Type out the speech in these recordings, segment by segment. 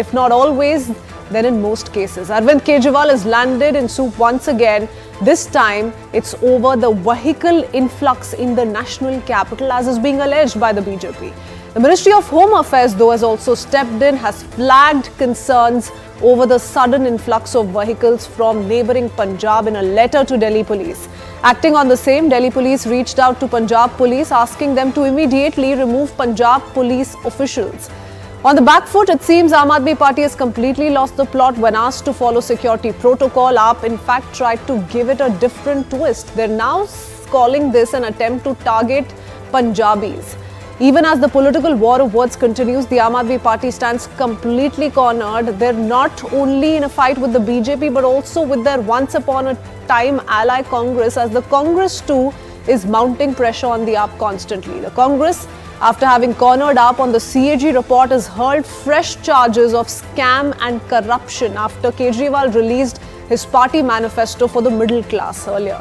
If not always, then in most cases. Arvind Kejriwal has landed in soup once again. This time, it's over the vehicle influx in the national capital, as is being alleged by the BJP. The Ministry of Home Affairs, though, has also stepped in, has flagged concerns over the sudden influx of vehicles from neighbouring Punjab in a letter to Delhi Police. Acting on the same, Delhi Police reached out to Punjab Police, asking them to immediately remove Punjab Police officials. On the back foot, it seems Aam Aadmi Party has completely lost the plot when asked to follow security protocol. AAP, in fact, tried to give it a different twist. They're now calling this an attempt to target Punjabis. Even as the political war of words continues, the Aam Aadmi Party stands completely cornered. They're not only in a fight with the BJP, but also with their once upon a time ally Congress, as the Congress too is mounting pressure on the AAP constantly. The Congress, after having cornered up on the CAG report, has hurled fresh charges of scam and corruption after Kejriwal released his party manifesto for the middle class earlier.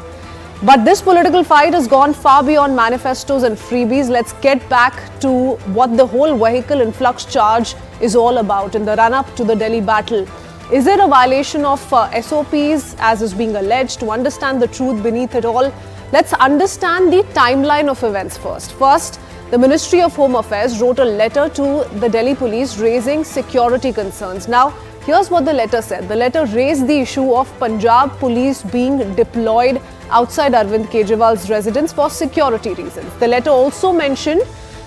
But this political fight has gone far beyond manifestos and freebies. Let's get back to what the whole vehicle influx charge is all about in the run-up to the Delhi battle. Is it a violation of SOPs, as is being alleged? To understand the truth beneath it all, let's understand the timeline of events first. First, the Ministry of Home Affairs wrote a letter to the Delhi Police raising security concerns. Now, here's what the letter said. The letter raised the issue of Punjab Police being deployed outside Arvind Kejriwal's residence for security reasons. The letter also mentioned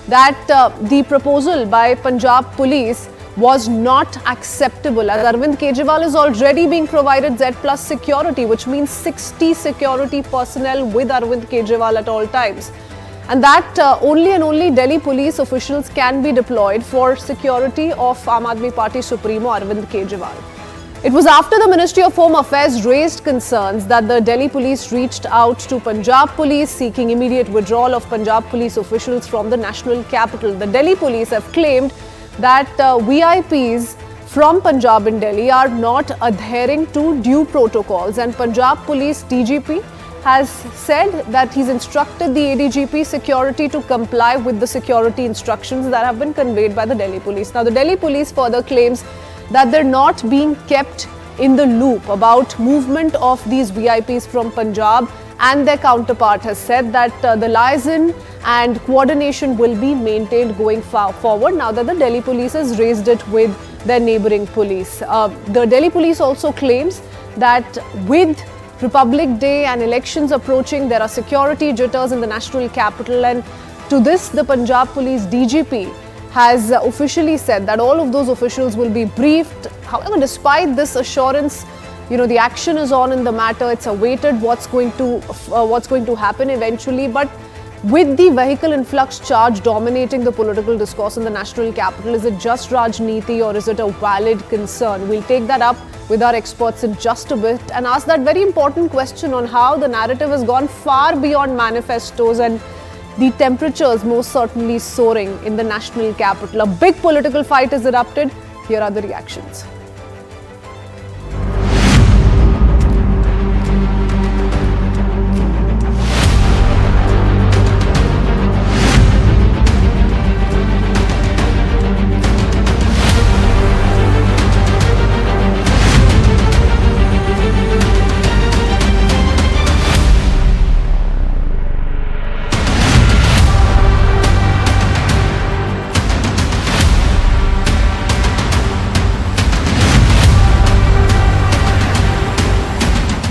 that the proposal by Punjab Police was not acceptable, as Arvind Kejriwal is already being provided Z+ security, which means 60 security personnel with Arvind Kejriwal at all times. And that only and only Delhi police officials can be deployed for security of Aam Aadmi Party Supremo Arvind Kejriwal. It was after the Ministry of Home Affairs raised concerns that the Delhi police reached out to Punjab Police seeking immediate withdrawal of Punjab police officials from the national capital. The Delhi police have claimed that VIPs from Punjab in Delhi are not adhering to due protocols, and Punjab Police DGP has said that he's instructed the ADGP security to comply with the security instructions that have been conveyed by the Delhi police. Now, the Delhi police further claims that they're not being kept in the loop about movement of these VIPs from Punjab, and their counterpart has said that the liaison and coordination will be maintained going forward now that the Delhi police has raised it with their neighbouring police. The Delhi police also claims that with Republic Day and elections approaching, there are security jitters in the national capital, and to this the Punjab Police DGP has officially said that all of those officials will be briefed. However, despite this assurance, the action is on in the matter. It's awaited what's going to happen eventually. But with the vehicle influx charge dominating the political discourse in the national capital, is it just Rajniti or is it a valid concern? We'll take that up with our experts in just a bit and ask that very important question on how the narrative has gone far beyond manifestos and the temperatures most certainly soaring in the national capital. A big political fight has erupted. Here are the reactions.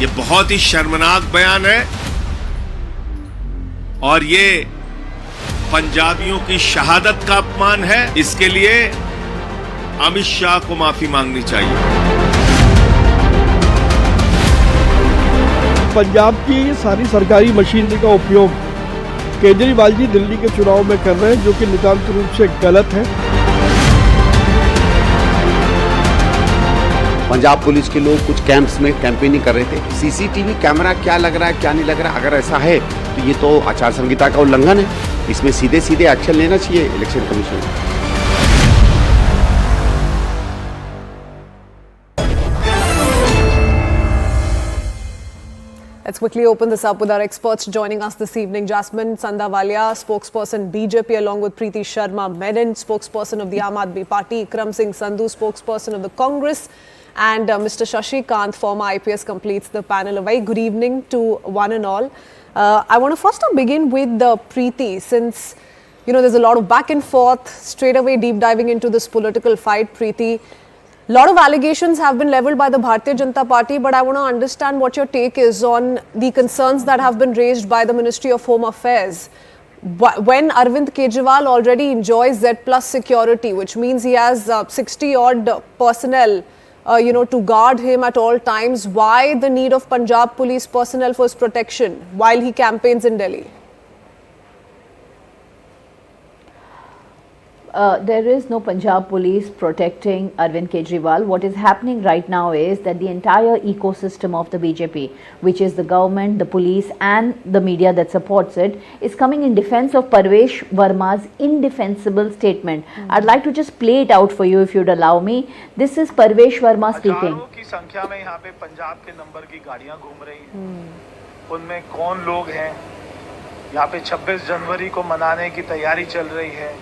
ये बहुत ही शर्मनाक बयान है और ये पंजाबियों की शहादत का अपमान है। इसके लिए अमित शाह को माफी मांगनी चाहिए। पंजाब की सारी सरकारी मशीनरी का उपयोग केजरीवाल जी दिल्ली के चुनाव में कर रहे हैं, जो कि नितांत रूप से गलत है। पंजाब पुलिस के लोग कुछ कैंप्स में कैंपेनिंग कर रहे थे। सीसीटीवी कैमरा क्या लग रहा है क्या नहीं लग रहा, अगर ऐसा है तो ये तो आचार संहिता का उल्लंघन है। इसमें सीधे सीधे एक्शन लेना चाहिए इलेक्शन कमीशन को। Let's quickly open this up with our experts joining us this evening. Jasmine Sandavalia, spokesperson BJP, along with Preeti Sharma Menon, spokesperson of the Aam Aadmi Party, Ikram Singh Sandhu, spokesperson of the Congress, and Mr. Shashi Kant, former IPS, completes the panel. A very good evening to one and all. I want to first begin with Preeti, since there's a lot of back and forth, straight away deep diving into this political fight. Preeti, a lot of allegations have been levelled by the Bharatiya Janata Party, but I want to understand what your take is on the concerns that have been raised by the Ministry of Home Affairs. When Arvind Kejriwal already enjoys Z+ security, which means he has 60 odd personnel, to guard him at all times, why the need of Punjab Police personnel for his protection while he campaigns in Delhi? There is no Punjab Police protecting Arvind Kejriwal. What is happening right now is that the entire ecosystem of the BJP, which is the government, the police and the media that supports it, is coming in defense of Parvesh Verma's indefensible statement. I'd like to just play it out for you if you'd allow me. This is Parvesh Verma speaking. की संख्या में यहाँ पे पंजाब के number की गाड़ियाँ घूम रही हैं। उनमें कौन लोग हैं? यहाँ पे 26 जनवरी को मनाने की तैयारी चल रही है।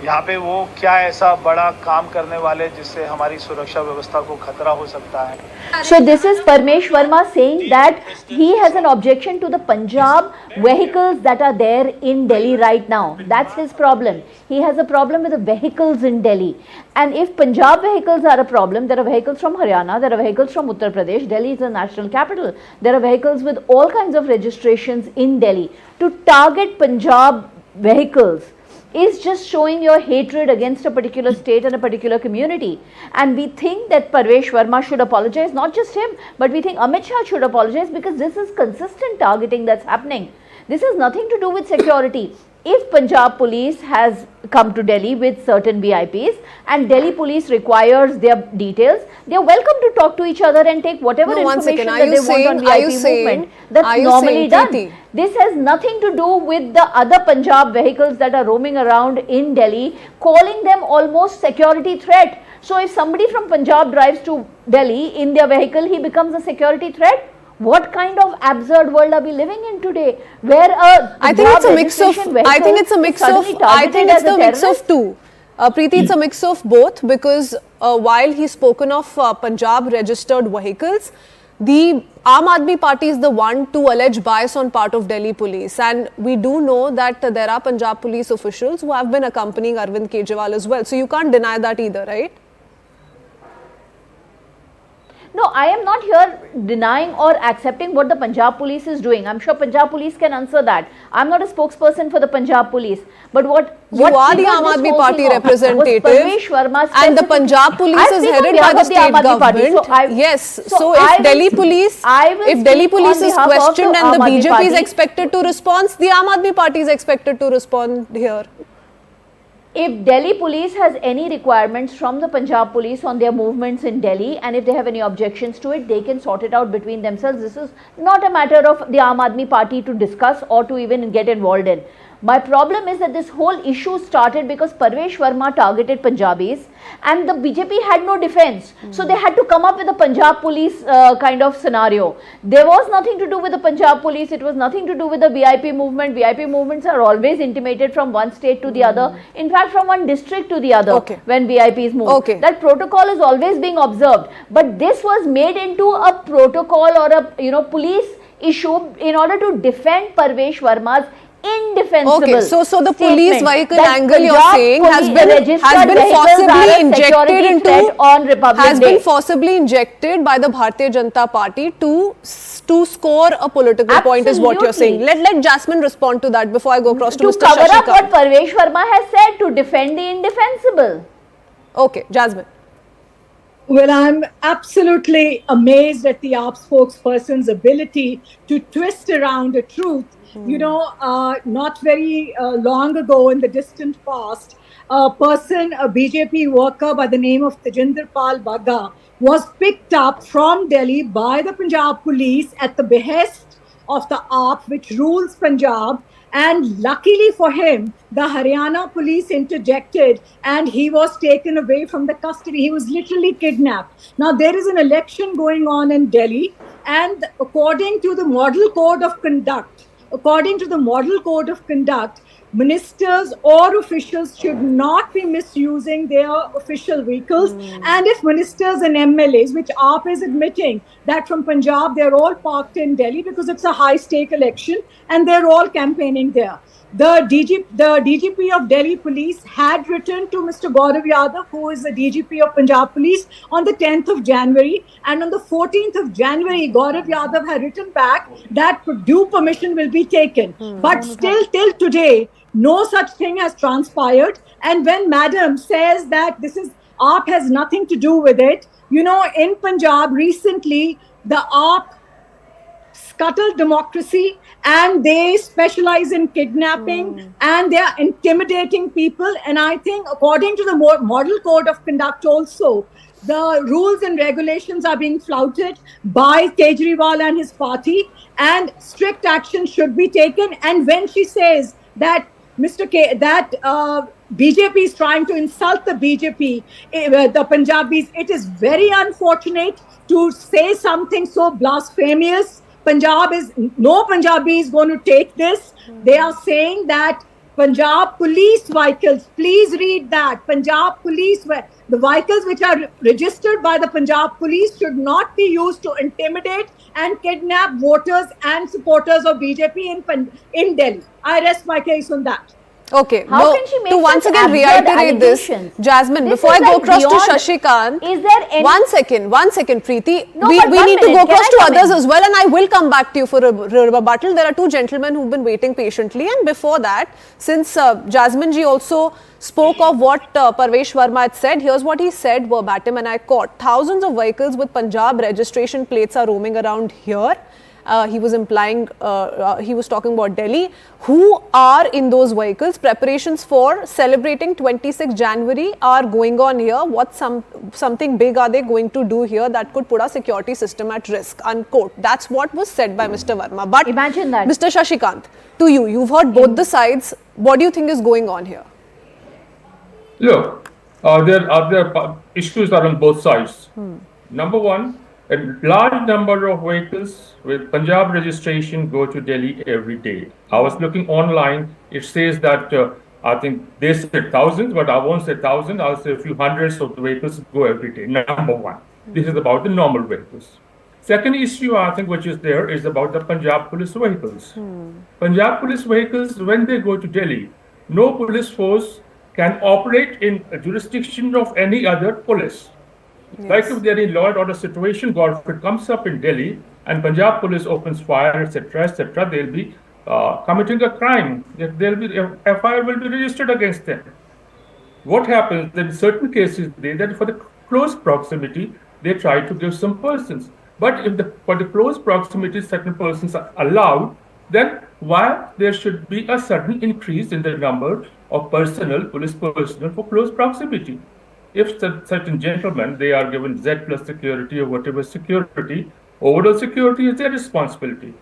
यहाँ पे वो क्या ऐसा बड़ा काम करने वाले जिससे हमारी सुरक्षा व्यवस्था को खतरा हो सकता है? So this is Parvesh Verma saying that he has an objection to the Punjab vehicles that are there in Delhi right now. That's his problem. He has a problem with the vehicles in Delhi. And if Punjab vehicles are a problem, there are vehicles from Haryana, there are vehicles from Uttar Pradesh. Delhi is the national capital. There are vehicles with all kinds of registrations in Delhi. To target Punjab vehicles is just showing your hatred against a particular state and a particular community. And we think that Parvesh Verma should apologize, not just him, but we think Amit Shah should apologize, because this is consistent targeting that's happening. This has nothing to do with security. If Punjab Police has come to Delhi with certain VIPs and Delhi Police requires their details, they are welcome to talk to each other and take whatever information that they want on VIP movement. That's normally done. This has nothing to do with the other Punjab vehicles that are roaming around in Delhi, calling them almost security threat. So if somebody from Punjab drives to Delhi in their vehicle, he becomes a security threat. What kind of absurd world are we living in today, where I think it's a mix of two. Preeti, it's a mix of both, because while he's spoken of Punjab registered vehicles, the Aam Aadmi Party is the one to allege bias on part of Delhi police, and we do know that there are Punjab police officials who have been accompanying Arvind Kejriwal as well. So you can't deny that either, right? No, I am not here denying or accepting what the Punjab Police is doing. I'm sure Punjab Police can answer that. I'm not a spokesperson for the Punjab Police. But what you are the Aam Aadmi Party representative, and the Punjab Police is headed by the state government. So if Delhi Police is questioned and the BJP is expected to respond, the Aam Aadmi Party is expected to respond here. If Delhi Police has any requirements from the Punjab Police on their movements in Delhi, and if they have any objections to it, they can sort it out between themselves. This is not a matter of the Aam Aadmi Party to discuss or to even get involved in. My problem is that this whole issue started because Parvesh Verma targeted Punjabis and the BJP had no defense. So they had to come up with a Punjab Police kind of scenario. There was nothing to do with the Punjab Police. It was nothing to do with the VIP movement. VIP movements are always intimated from one state to the other. In fact, from one district to the other when VIPs move. That protocol is always being observed. But this was made into a protocol or a police issue in order to defend Parvesh Verma's indefensible so the police vehicle angle you're saying has been forcibly injected by the Bharatiya Janata Party to score a political point, is what you're saying. Let Jasmine respond to that before I go across to Mr. Shashi Kant. To cover up what Parvesh Verma has said, to defend the indefensible. Okay, Jasmine. Well, I'm absolutely amazed at the AAP spokesperson's ability to twist around a truth. Not very long ago in the distant past, a BJP worker by the name of Tejinder Pal Bagga was picked up from Delhi by the Punjab Police at the behest of the AAP, which rules Punjab. And luckily for him, the Haryana police interjected and he was taken away from the custody. He was literally kidnapped. Now, there is an election going on in Delhi. and according to the model code of conduct, ministers or officials should not be misusing their official vehicles. And if ministers and MLAs, which AAP is admitting that from Punjab, they're all parked in Delhi because it's a high stake election and they're all campaigning there. The DGP of Delhi Police had written to Mr. Gaurav Yadav, who is the DGP of Punjab Police, on the 10th of January. And on the 14th of January, Gaurav Yadav had written back that due permission will be taken. But still, till today, no such thing has transpired. And when Madam says that this is AAP has nothing to do with it, you know, in Punjab recently, the AAP scuttled democracy and they specialize in kidnapping and they are intimidating people. And I think according to the model code of conduct also, the rules and regulations are being flouted by Kejriwal and his party, and strict action should be taken. And when she says that BJP is trying to insult the BJP, the Punjabis, it is very unfortunate to say something so blasphemous. No Punjabi is going to take this. They are saying that Punjab Police vehicles, please read that, Punjab Police, the vehicles which are registered by the Punjab Police should not be used to intimidate and kidnap voters and supporters of BJP in Delhi. I rest my case on that. Okay, How can she make to once such again absurd reiterate this, allegations? Jasmine, This before I is go like across to beyond- Shashikant, Is there any... one second, Preeti. No, we but one need to minute. go Can across I to come others in? as well, and I will come back to you for a rebuttal. There are two gentlemen who've been waiting patiently, and before that, since Jasmine ji also spoke of what Parvesh Verma had said, here's what he said verbatim, and I quote, "Thousands of vehicles with Punjab registration plates are roaming around here." He was implying, he was talking about Delhi. Who are in those vehicles? Preparations for celebrating 26 January are going on here. Something big are they going to do here that could put our security system at risk? Unquote. That's what was said by Mr. Verma. But Imagine that. Mr. Shashikant, to you, you've heard both the sides. What do you think is going on here? Look, there are issues are on both sides. Number one, a large number of vehicles with Punjab registration go to Delhi every day. I was looking online. It says that I think they said thousands, but I won't say thousand. I'll say a few hundreds of vehicles go every day. Number one, this is about the normal vehicles. Second issue, I think, which is there is about the Punjab Police vehicles. Punjab Police vehicles, when they go to Delhi, no police force can operate in a jurisdiction of any other police. Yes. Like if they're in law and order situation, God, if it comes up in Delhi and Punjab Police opens fire, etc., they'll be committing a crime. FIR will be registered against them. What happens in certain cases, that for the close proximity, they try to give some persons. But if for the close proximity, certain persons are allowed, then why there should be a sudden increase in the number of police personnel for close proximity? If certain gentlemen, they are given Z plus security or whatever security, overall security is their responsibility.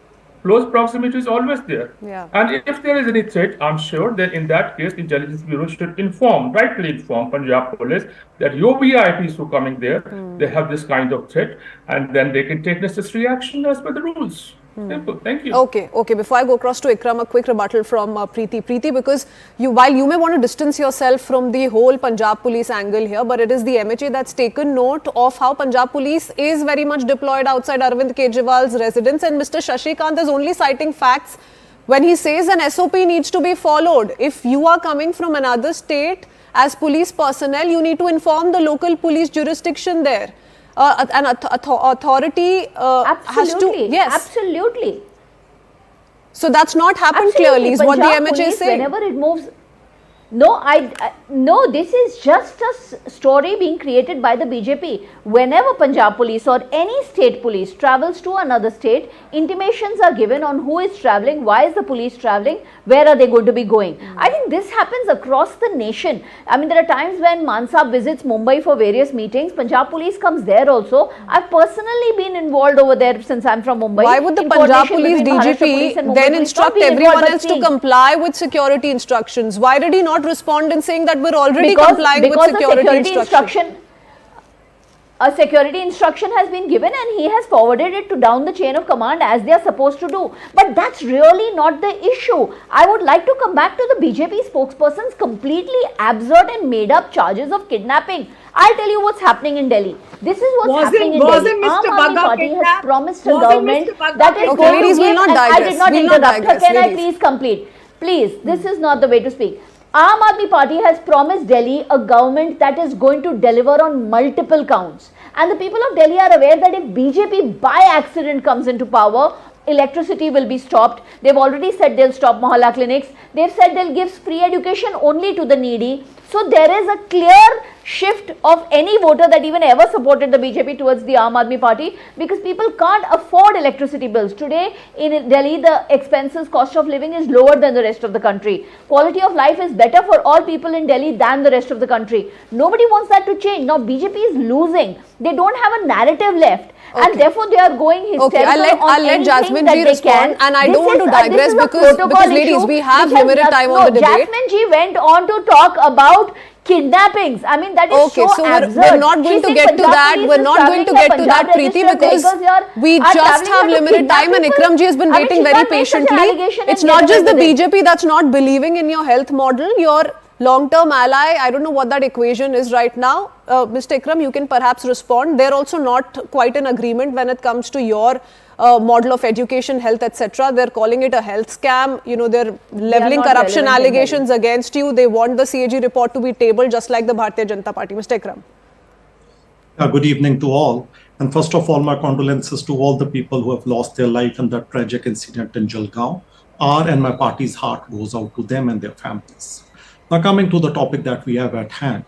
Close proximity is always there. Yeah. And if there is any threat, I'm sure that in that case, Intelligence Bureau should rightly inform Punjab Police that your VIPs who are coming there, they have this kind of threat, and then they can take necessary action as per the rules. Simple. Thank you. Okay. Before I go across to Ikram, a quick rebuttal from Preeti, because while you may want to distance yourself from the whole Punjab Police angle here, but it is the MHA that's taken note of how Punjab Police is very much deployed outside Arvind Kejriwal's residence, and Mr. Shashikant is only citing facts when he says an SOP needs to be followed. If you are coming from another state as police personnel, you need to inform the local police jurisdiction there. An authority has to... Yes. Absolutely. So that's not happened clearly, is what the MHA is saying. Whenever it moves... No, this is just a story being created by the BJP. Whenever Punjab Police or any state police travels to another state, intimations are given on who is travelling, why is the police travelling, where are they going to be going. I think this happens across the nation. I mean, there are times when Mansab visits Mumbai for various meetings, Punjab Police comes there also. I've personally been involved over there since I'm from Mumbai. Why would the Punjab Police DGP then instruct everyone else to comply with security instructions? Why did he not respond in saying that we're already complying with security instruction? a security instruction has been given and he has forwarded it to down the chain of command as they are supposed to do. But that's really not the issue. I would like to come back to the BJP spokesperson's completely absurd and made up charges of kidnapping. I'll tell you what's happening in Delhi. This is what's happening in Delhi. Wasn't Mr. Aam Aadmi Bagga Party has kidnapped? promised a Wasn't government Mr. Bagga that is Okay, going to ladies, give, we'll not and I digress. did not We'll not interrupt her. digress, Can I ladies. please complete? Please, this is not the way to speak. Aam Aadmi Party has promised Delhi a government that is going to deliver on multiple counts. And the people of Delhi are aware that if BJP by accident comes into power, electricity will be stopped. They've already said they'll stop mohalla clinics. They've said they'll give free education only to the needy. So there is a clear shift of any voter that even ever supported the BJP towards the Aam Aadmi Party, because people can't afford electricity bills. Today in Delhi, the expenses, cost of living is lower than the rest of the country. Quality of life is better for all people in Delhi than the rest of the country. Nobody wants that to change. Now BJP is losing. They don't have a narrative left. Okay. And therefore they are going hysterical I'll let Jasmine that Ji they respond, can. and I This don't want is to a- this digress is a because protocol ladies, issue we have which has limited time no, on the debate. Jasmine Ji went on to talk about kidnappings. I mean, that is Okay, so absurd. we're not She going to said get to Punjab that. Police We're is not going to travelling get to the that, Punjab Preeti, registered because vehicles here we are just travelling have here to limited kidnap time, and people. Ikram ji has been I mean, waiting she very can't make such an patiently. allegation It's and not get just the away with it. BJP that's not believing in your health model. Your long-term ally, I don't know what that equation is right now. Mr. Ikram, you can perhaps respond. They're also not quite in agreement when it comes to your model of education, health, etc. They're calling it a health scam. You know, they're leveling not corruption relevant in allegations against you. They want the CAG report to be tabled just like the Bharatiya Janata Party. Mr. Ikram. Good evening to all. And first of all, my condolences to all the people who have lost their life in that tragic incident in Jalgaon. Our and my party's heart goes out to them and their families. Now, coming to the topic that we have at hand,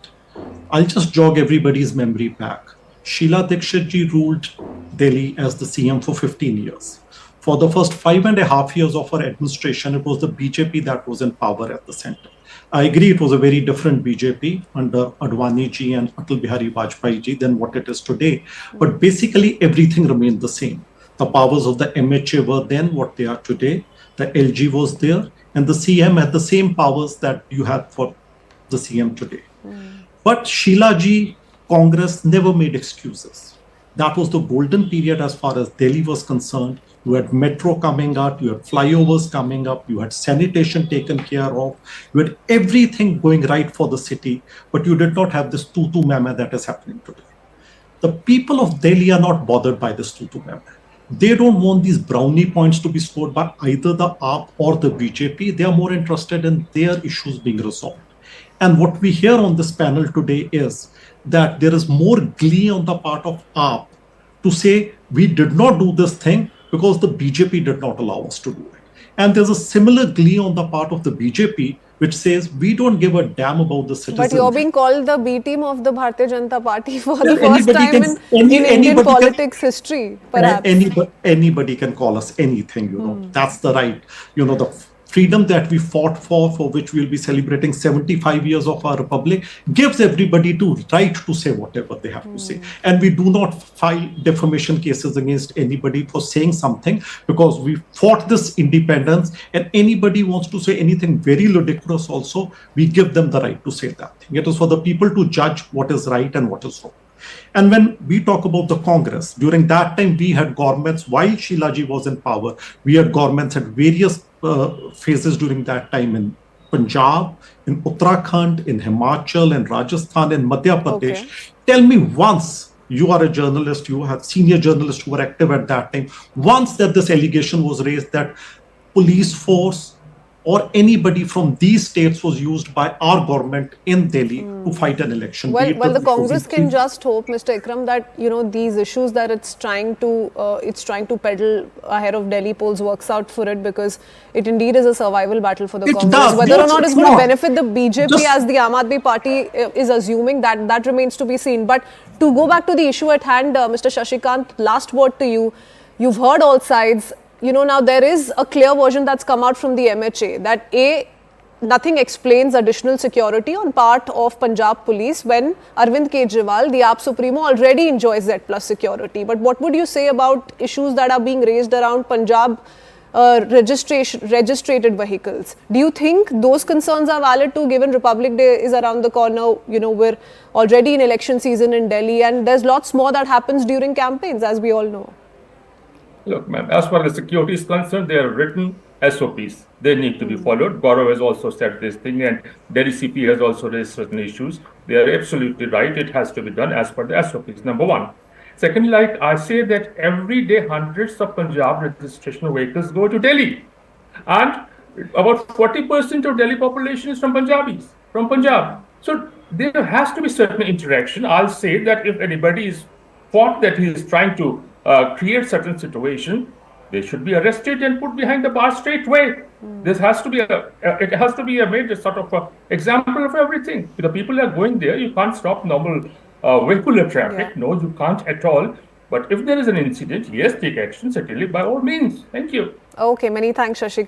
I'll just jog everybody's memory back. Sheila Dikshit ji ruled Delhi as the CM for 15 years. For the first 5.5 years of her administration, it was the BJP that was in power at the center. I agree it was a very different BJP under Advani ji and Atal Bihari Vajpayee ji than what it is today. But basically everything remained the same. The powers of the MHA were then what they are today. The LG was there, and the CM had the same powers that you have for the CM today. But Sheila ji, Congress never made excuses. That was the golden period as far as Delhi was concerned. You had metro coming up, you had flyovers coming up, you had sanitation taken care of, you had everything going right for the city, but you did not have this tutu mama that is happening today. The people of Delhi are not bothered by this tutu mama. They don't want these brownie points to be scored by either the AAP or the BJP. They are more interested in their issues being resolved. And what we hear on this panel today is that there is more glee on the part of AAP to say we did not do this thing because the BJP did not allow us to do it. And there's a similar glee on the part of the BJP which says we don't give a damn about the citizens. But you're being called the B team of the Bharatiya Janata Party for the Yeah, first time in Indian politics history, perhaps. Anybody can call us anything, you know. That's the right, you know, the freedom that we fought for which we'll be celebrating 75 years of our republic, gives everybody the right to say whatever they have to say. And we do not file defamation cases against anybody for saying something, because we fought this independence, and anybody wants to say anything very ludicrous also, we give them the right to say that thing. It is for the people to judge what is right and what is wrong. And when we talk about the Congress, during that time we had governments, while Sheila ji was in power, we had governments at various phases during that time in Punjab, in Uttarakhand, in Himachal, in Rajasthan, in Madhya Pradesh. Okay. Tell me once, you are a journalist, you have senior journalists who were active at that time, once that this allegation was raised that police force or anybody from these states was used by our government in Delhi to fight an election. Well, the Congress can just hope, Mr. Ikram, that these issues that it's trying to peddle ahead of Delhi polls works out for it, because it indeed is a survival battle for the Congress. Does. Whether or not it's going to benefit the BJP as the Aam Aadmi Party is assuming, that remains to be seen. But to go back to the issue at hand, Mr. Shashikant, last word to you. You've heard all sides. Now there is a clear version that's come out from the MHA that nothing explains additional security on part of Punjab Police when Arvind Kejriwal, the AAP Supremo, already enjoys Z+ security. But what would you say about issues that are being raised around Punjab registered vehicles. Do you think those concerns are valid too, given Republic Day is around the corner? You know, we're already in election season in Delhi, and there's lots more that happens during campaigns, as we all know. Look, ma'am, as far as security is concerned, they are written SOPs. They need to be followed. Gaurav has also said this thing, and Delhi CP has also raised certain issues. They are absolutely right. It has to be done as per the SOPs, number one. Secondly, like I say that every day hundreds of Punjab registration vehicles go to Delhi. And about 40% of Delhi population is from Punjabis, from Punjab. So there has to be certain interaction. I'll say that if anybody is thought that he is trying to create certain situation, they should be arrested and put behind the bar straight away. This has to be it has to be a major sort of example of everything. If the people are going there, you can't stop normal vehicular traffic. Yeah. No, you can't at all. But if there is an incident, yes, take action, certainly, by all means. Thank you. Okay, many thanks, Shashikant.